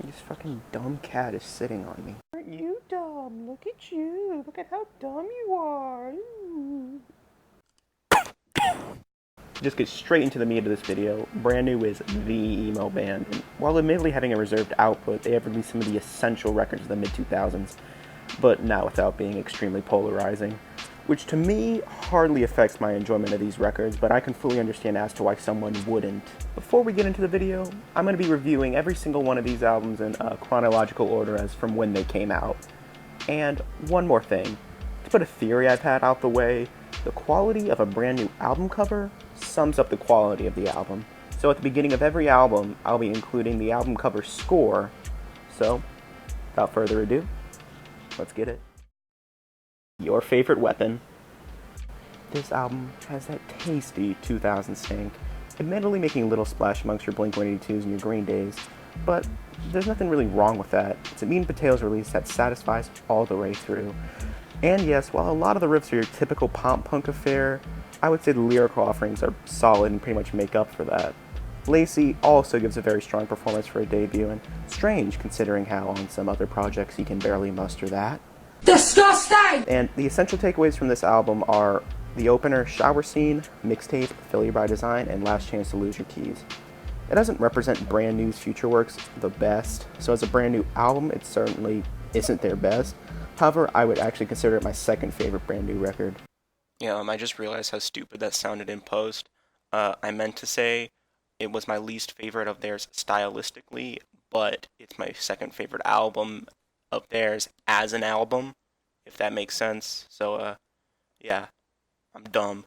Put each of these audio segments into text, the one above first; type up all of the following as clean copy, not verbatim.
This fucking dumb cat is sitting on me. Aren't you dumb? Look at you. Look at how dumb you are. Ooh. Just get straight into the meat of this video. Brand New is the emo band, and while admittedly having a reserved output, they have released some of the essential records of the mid-2000s, but not without being extremely polarizing, which to me hardly affects my enjoyment of these records, but I can fully understand as to why someone wouldn't. Before we get into the video, I'm going to be reviewing every single one of these albums in a chronological order as from when they came out. And one more thing, to put a theory I've had out the way, the quality of a brand new album cover sums up the quality of the album. So at the beginning of every album, I'll be including the album cover score. So, without further ado, let's get it. Your favorite weapon. This album has that tasty 2000 stink, admittedly making a little splash amongst your Blink-182s and your Green Days, but there's nothing really wrong with that. It's a meat and potatoes release that satisfies all the way through. And yes, while a lot of the riffs are your typical pop punk affair, I would say the lyrical offerings are solid and pretty much make up for that. Lacey also gives a very strong performance for a debut, and strange considering how on some other projects he can barely muster that. Disgusting! And the essential takeaways from this album are the opener, Shower Scene, Mixtape, Failure by Design, and Last Chance to Lose Your Keys. It doesn't represent Brand New's future works the best, so as a brand new album, it certainly isn't their best. However, I would actually consider it my second favorite Brand New record. Yeah, I just realized how stupid that sounded in post. I meant to say it was my least favorite of theirs stylistically, but it's my second favorite album of theirs as an album, if that makes sense. So, yeah, I'm dumb.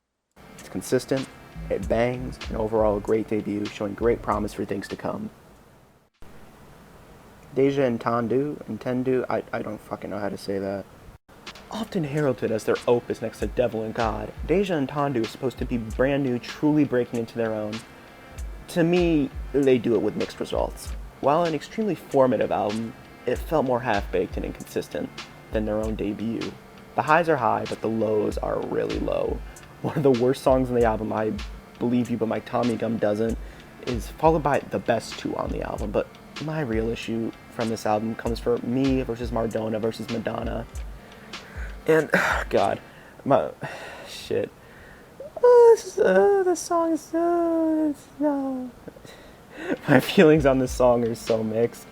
It's consistent, it bangs, and overall a great debut, showing great promise for things to come. Deja Entendu, I don't fucking know how to say that. Often heralded as their opus next to Devil and God, Deja Entendu is supposed to be brand new, truly breaking into their own. To me, they do it with mixed results. While an extremely formative album, it felt more half-baked and inconsistent than their own debut. The highs are high, but the lows are really low. One of the worst songs on the album, I Believe You But My Tommy Gun Doesn't, is followed by the best two on the album, but my real issue from this album comes for Me versus Mardonna versus Madonna. And, God, shit. This song is, no. My feelings on this song are so mixed.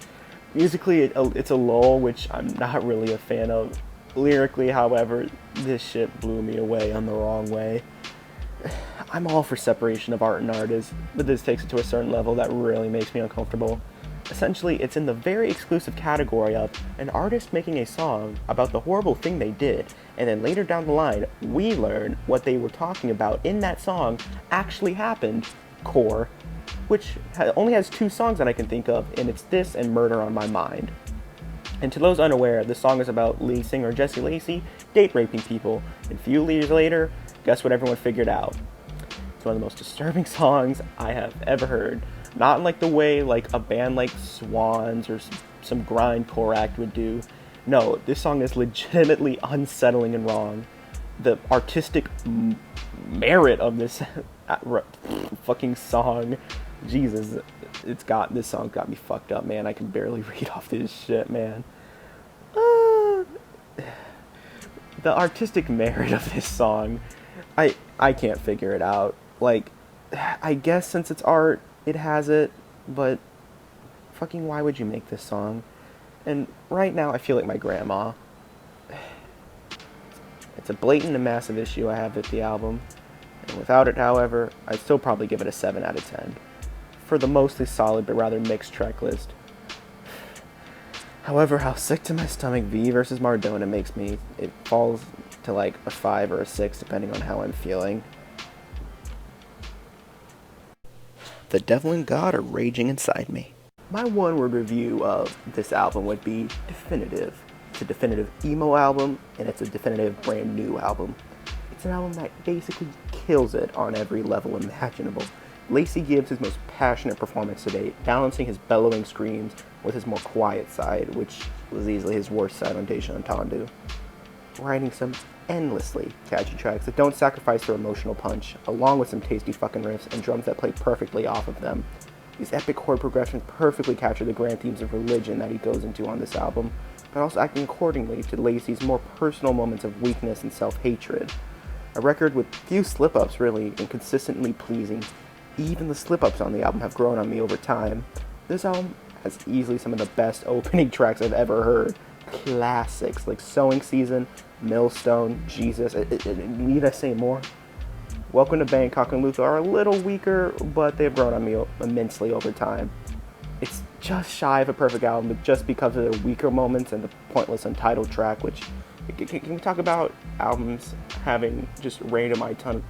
Musically, it's a lull, which I'm not really a fan of. Lyrically, however, this shit blew me away on the wrong way. I'm all for separation of art and artist, but this takes it to a certain level that really makes me uncomfortable. Essentially, it's in the very exclusive category of an artist making a song about the horrible thing they did, and then later down the line, we learn what they were talking about in that song actually happened, core, which only has two songs that I can think of, and it's this and Murder on My Mind. And to those unaware, the song is about lead singer Jesse Lacey date raping people, and a few years later, guess what everyone figured out? It's one of the most disturbing songs I have ever heard. Not in like the way like a band like Swans or some grindcore act would do. No, this song is legitimately unsettling and wrong. The artistic merit of this fucking song, Jesus, this song got me fucked up, man. I can barely read off this shit, man. The artistic merit of this song, I can't figure it out. Like, I guess since it's art, it has it, but fucking why would you make this song? And right now I feel like my grandma. It's a blatant and massive issue I have with the album, and without it, however, I'd still probably give it a 7 out of 10 for the mostly solid but rather mixed track list. However, how sick to my stomach V versus Mardonna makes me, it falls to like a 5 or a 6 depending on how I'm feeling. The devil and God are raging inside me. My one-word review of this album would be definitive. It's a definitive emo album, and it's a definitive brand new album. It's an album that basically kills it on every level imaginable. Lacey gives his most passionate performance to date, balancing his bellowing screams with his more quiet side, which was easily his worst side on Deja Entendu. Writing some endlessly catchy tracks that don't sacrifice their emotional punch, along with some tasty fucking riffs and drums that play perfectly off of them. These epic chord progressions perfectly capture the grand themes of religion that he goes into on this album, but also acting accordingly to Lacey's more personal moments of weakness and self-hatred. A record with few slip-ups, really, and consistently pleasing. Even the slip-ups on the album have grown on me over time. This album has easily some of the best opening tracks I've ever heard. Classics like Sowing Season, Millstone, Jesus. Need I say more? Welcome to Bangkok and Luther are a little weaker, but they've grown on me immensely over time. It's just shy of a perfect album, but just because of their weaker moments and the pointless untitled track, which, can we talk about albums having just random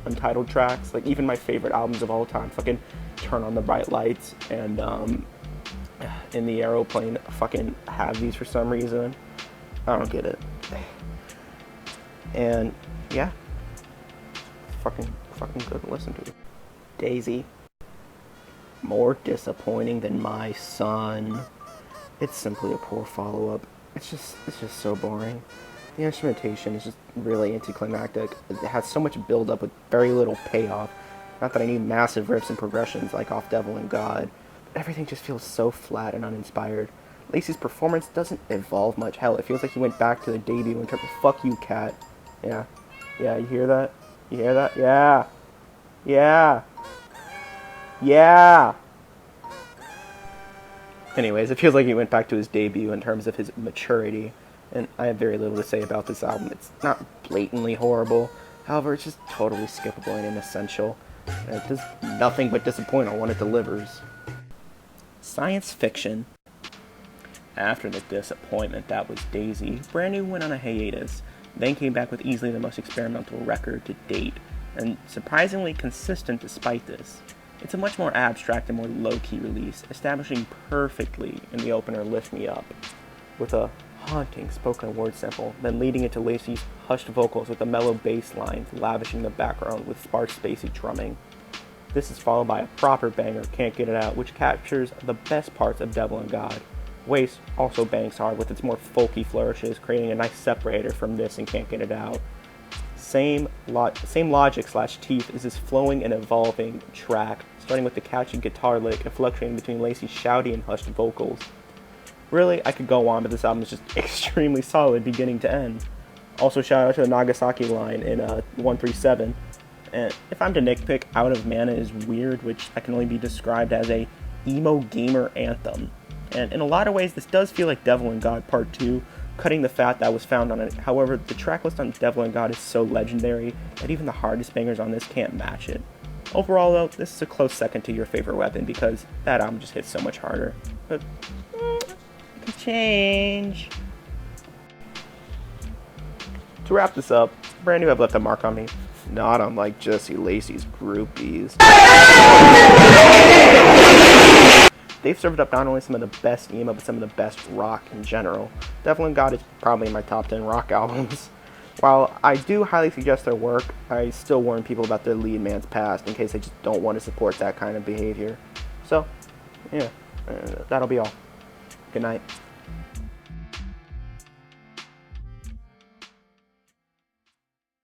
untitled tracks? Like, even my favorite albums of all time, fucking Turn on the Bright Lights and In the Aeroplane fucking have these for some reason. I don't get it. And, yeah. Fucking good to listen to. Daisy. More disappointing than My Son. It's simply a poor follow-up. It's just so boring. The instrumentation is just really anticlimactic. It has so much build-up with very little payoff. Not that I need massive riffs and progressions like off Devil and God, but everything just feels so flat and uninspired. Lacey's performance doesn't evolve much. Hell, it feels like he went back to the debut and kept the "fuck you, cat." Yeah, you hear that? You hear that? Yeah. Anyways, it feels like he went back to his debut in terms of his maturity, and I have very little to say about this album. It's not blatantly horrible, however, it's just totally skippable and inessential. And it does nothing but disappoint on what it delivers. Science fiction. After the disappointment that was Daisy, Brand New went on a hiatus, then came back with easily the most experimental record to date, and surprisingly consistent despite this. It's a much more abstract and more low-key release, establishing perfectly in the opener Lift Me Up, with a haunting spoken word sample, then leading into Lacey's hushed vocals with a mellow bass line lavishing the background with sparse spacey drumming. This is followed by a proper banger, Can't Get It Out, which captures the best parts of Devil and God. Waste also bangs hard with its more folky flourishes, creating a nice separator from this and Can't Get It Out. Same logic/teeth is this flowing and evolving track, starting with the catchy guitar lick and fluctuating between Lacey's shouty and hushed vocals. Really, I could go on, but this album is just extremely solid beginning to end. Also, shout out to the Nagasaki line in 137. And if I'm to nitpick, Out of Mana is weird, which I can only be described as a emo gamer anthem. And in a lot of ways, this does feel like Devil and God Part 2, cutting the fat that was found on it. However, the tracklist on Devil and God is so legendary that even the hardest bangers on this can't match it. Overall, though, this is a close second to Your Favorite Weapon because that album just hits so much harder. But, it can change. To wrap this up, Brand New have left a mark on me. Not unlike Jesse Lacey's groupies. They've served up not only some of the best emo, but some of the best rock in general. Devil and God is probably in my top 10 rock albums. While I do highly suggest their work, I still warn people about their lead man's past in case they just don't want to support that kind of behavior. So, yeah, that'll be all. Good night.